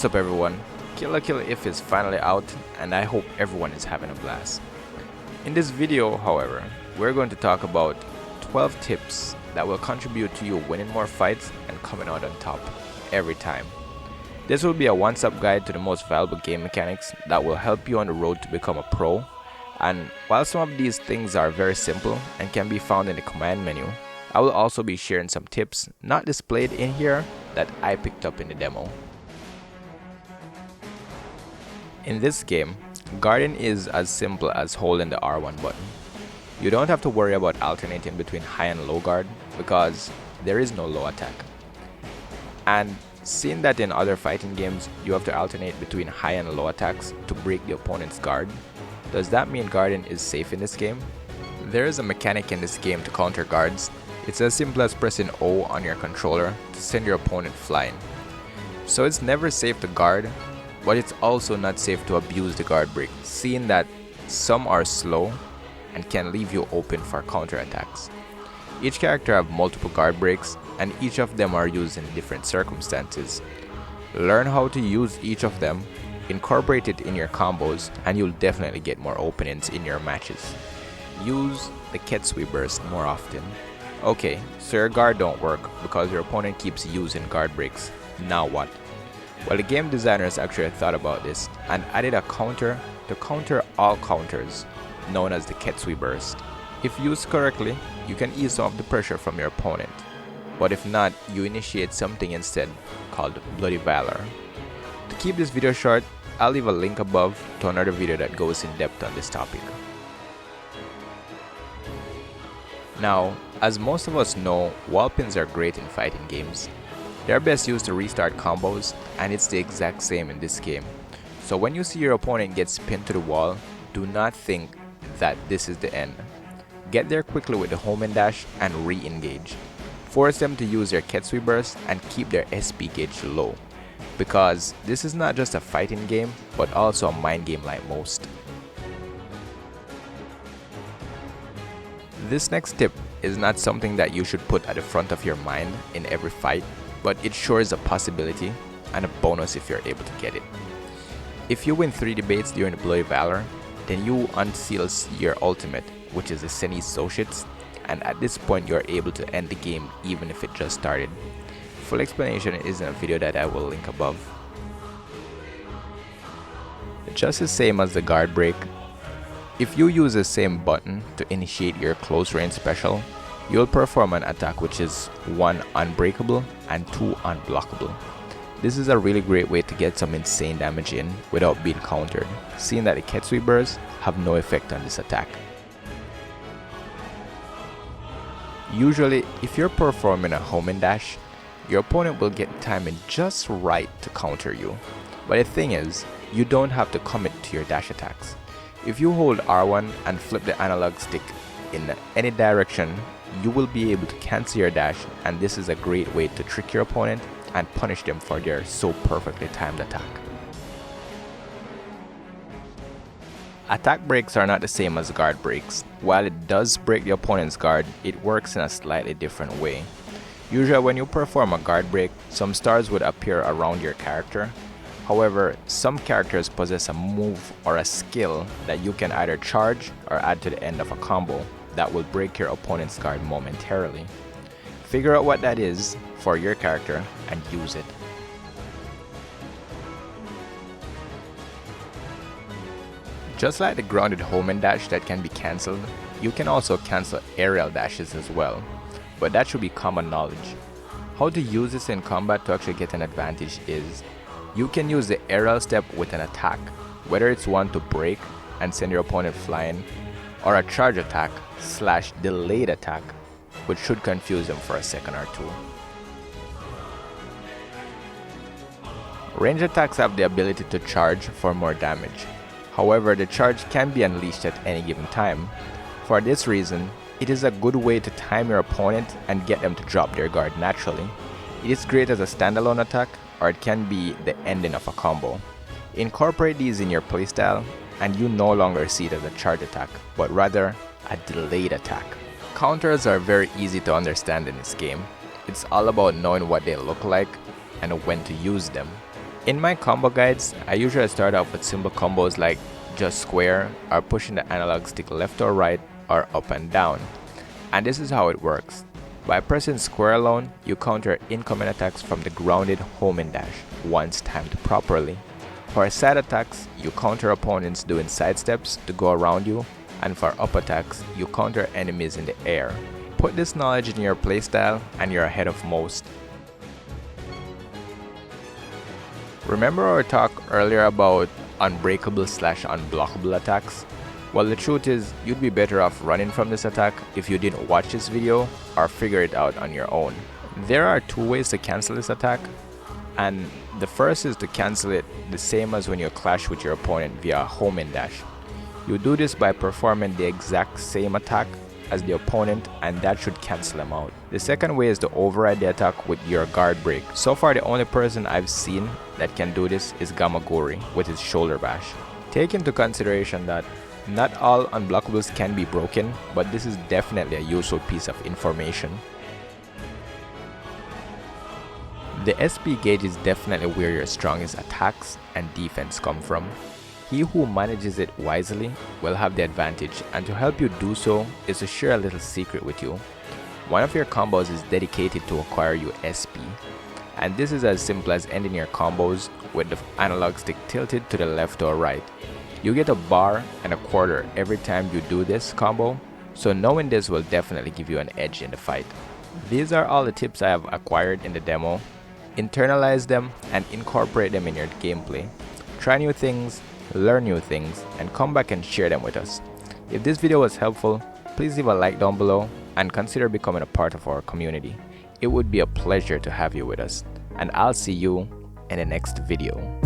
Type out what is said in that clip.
What's up everyone, Killer If is finally out and I hope everyone is having a blast. In this video, however, we're going to talk about 12 tips that will contribute to you winning more fights and coming out on top every time. This will be a one-stop guide to the most valuable game mechanics that will help you on the road to become a pro. And while some of these things are very simple and can be found in the command menu, I will also be sharing some tips not displayed in here that I picked up in the demo. In this game, guarding is as simple as holding the R1 button. You don't have to worry about alternating between high and low guard because there is no low attack. And seeing that in other fighting games you have to alternate between high and low attacks to break the opponent's guard, does that mean guarding is safe in this game? There is a mechanic in this game to counter guards. It's as simple as pressing O on your controller to send your opponent flying. So it's never safe to guard, but it's also not safe to abuse the guard break, seeing that some are slow and can leave you open for counter attacks. Each character have multiple guard breaks and each of them are used in different circumstances. Learn how to use each of them, incorporate it in your combos, and you'll definitely get more openings in your matches. Use the Ketsui burst more often. Okay, so your guard don't work because your opponent keeps using guard breaks. Now what? Well, the game designers actually thought about this and added a counter to counter all counters, known as the Ketsui burst. If used correctly, you can ease some of the pressure from your opponent, but if not, you initiate something instead called Bloody Valor. To keep this video short, I'll leave a link above to another video that goes in depth on this topic. Now, as most of us know, wall pins are great in fighting games. They're best used to restart combos, and it's the exact same in this game. So when you see your opponent gets pinned to the wall, do not think that this is the end. Get there quickly with the home and dash and re-engage. Force them to use their Ketsui burst and keep their SP gauge low, because this is not just a fighting game, but also a mind game like most. This next tip is not something that you should put at the front of your mind in every fight, but it sure is a possibility and a bonus if you're able to get it. If you win 3 debates during the Bloody Valor, then you unseal your ultimate, which is the Seni Associates, and at this point you're able to end the game even if it just started. Full explanation is in a video that I will link above. Just the same as the guard break, if you use the same button to initiate your close range special, you'll perform an attack which is 1 unbreakable and 2 unblockable. This is a really great way to get some insane damage in without being countered, seeing that the Ketsui bursts have no effect on this attack. Usually, if you're performing a home and dash, your opponent will get timing just right to counter you. But the thing is, you don't have to commit to your dash attacks. If you hold R1 and flip the analog stick in any direction, you will be able to cancel your dash, and this is a great way to trick your opponent and punish them for their so perfectly timed attack. Attack breaks are not the same as guard breaks. While it does break the opponent's guard, it works in a slightly different way. Usually when you perform a guard break, some stars would appear around your character. However, some characters possess a move or a skill that you can either charge or add to the end of a combo that will break your opponent's guard momentarily. Figure out what that is for your character and use it. Just like the grounded home and dash that can be cancelled, you can also cancel aerial dashes as well, but that should be common knowledge. How to use this in combat to actually get an advantage is, you can use the aerial step with an attack, whether it's one to break and send your opponent flying, or a charge attack / delayed attack, which should confuse them for a second or two. Range attacks have the ability to charge for more damage. However, the charge can be unleashed at any given time. For this reason, it is a good way to time your opponent and get them to drop their guard naturally. It is great as a standalone attack, or it can be the ending of a combo. Incorporate these in your playstyle and you no longer see it as a charge attack, but rather a delayed attack. Counters are very easy to understand in this game. It's all about knowing what they look like and when to use them. In my combo guides, I usually start off with simple combos like just square or pushing the analog stick left or right or up and down. And this is how it works. By pressing square alone, you counter incoming attacks from the grounded homing dash once timed properly. For side attacks, you counter opponents doing side steps to go around you, and for up attacks, you counter enemies in the air. Put this knowledge in your playstyle and you're ahead of most. Remember our talk earlier about unbreakable/unblockable attacks? Well, the truth is, you'd be better off running from this attack if you didn't watch this video or figure it out on your own. There are two ways to cancel this attack, and the first is to cancel it the same as when you clash with your opponent via homing dash. You do this by performing the exact same attack as the opponent, and that should cancel them out. The second way is to override the attack with your guard break. So far, the only person I've seen that can do this is Gamagori with his shoulder bash. Take into consideration that not all unblockables can be broken, but this is definitely a useful piece of information. The SP gauge is definitely where your strongest attacks and defense come from. He who manages it wisely will have the advantage, and to help you do so is to share a little secret with you. One of your combos is dedicated to acquire you SP, and this is as simple as ending your combos with the analog stick tilted to the left or right. You get a bar and a quarter every time you do this combo, so knowing this will definitely give you an edge in the fight. These are all the tips I have acquired in the demo. Internalize them and incorporate them in your gameplay. Try new things, learn new things, and come back and share them with us. If this video was helpful, please leave a like down below and consider becoming a part of our community. It would be a pleasure to have you with us, and I'll see you in the next video.